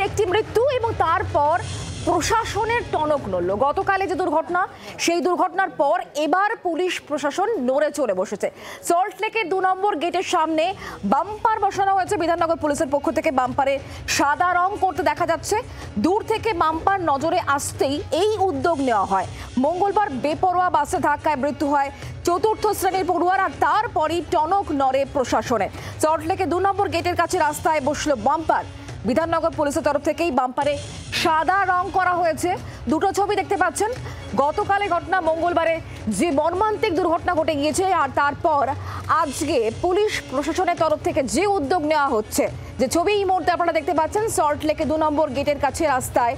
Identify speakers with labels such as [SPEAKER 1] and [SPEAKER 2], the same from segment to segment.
[SPEAKER 1] একটি মৃত্যু এবং তারপর প্রশাসনের টনক নড়ল। গতকালে যে দুর্ঘটনা, সেই দুর্ঘটনার পর এবার পুলিশ প্রশাসন নড়ে চড়ে বসেছে। সল্টলেকের 2 নম্বর গেটের সামনে বাম্পার বসানো হয়েছে। বিধাননগর পুলিশের পক্ষ থেকে বাম্পারে সাদা রং করতে দেখা যাচ্ছে। দূর থেকে বাম্পার নজরে আসতেই এই উদ্যোগ নেওয়া হয়। মঙ্গলবার বেপরোয়া বাসে ধাক্কায় মৃত্যু হয় 4র্থ শ্রেণীর পড়ুয়ার, আর তারপরই টনক নড়ে প্রশাসনের। সল্টলেকের 2 নম্বর গেটের কাছে রাস্তায় বসলো বাম্পার। বিধাননগর পুলিশের তরফ থেকেই বাম্পারে সাদা রং করা হয়েছে। দুটো ছবি দেখতে পাচ্ছেন। গতকালের ঘটনা, মঙ্গলবারে যে মর্মান্তিক দুর্ঘটনা ঘটে গিয়েছে, আর তারপর আজকে পুলিশ প্রশাসনের তরফ থেকে যে উদ্যোগ নেওয়া হচ্ছে, যে ছবি এই মুহূর্তে আপনারা দেখতে পাচ্ছেন, সল্টলেকে 2 নম্বর গেটের কাছে রাস্তায়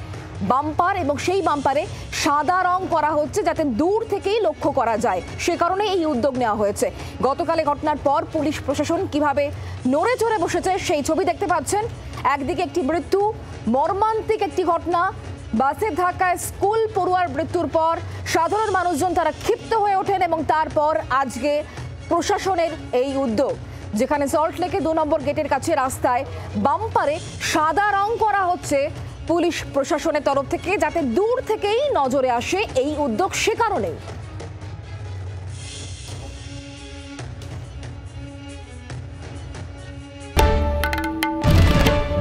[SPEAKER 1] বাম্পার, এবং সেই বাম্পারে সাদা রং করা হচ্ছে যাতে দূর থেকেই লক্ষ্য করা যায়। সে কারণে এই উদ্যোগ নেওয়া হয়েছে। গতকালে ঘটনার পর পুলিশ প্রশাসন কিভাবে নড়ে চড়ে বসেছে সেই ছবি দেখতে পাচ্ছেন। একদিকে একটি মৃত্যু, মর্মান্তিক একটি ঘটনা, বাসের ধাক্কায় স্কুল পড়ুয়ার মৃত্যুর পর সাধারণ মানুষজন তারা ক্ষিপ্ত হয়ে ওঠেন, এবং তারপর আজকে প্রশাসনের এই উদ্যোগ, যেখানে সল্টলেকে 2 নম্বর গেটের কাছে রাস্তায় বাম্পারে সাদা রং করা হচ্ছে পুলিশ প্রশাসনের তরফ থেকে, যাতে দূর থেকেই নজরে আসে এই উদ্যোগ। সে কারণেই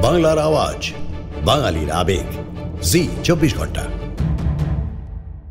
[SPEAKER 2] বাংলার আওয়াজ, বাঙালির আবেগ, জি 24 ঘন্টা।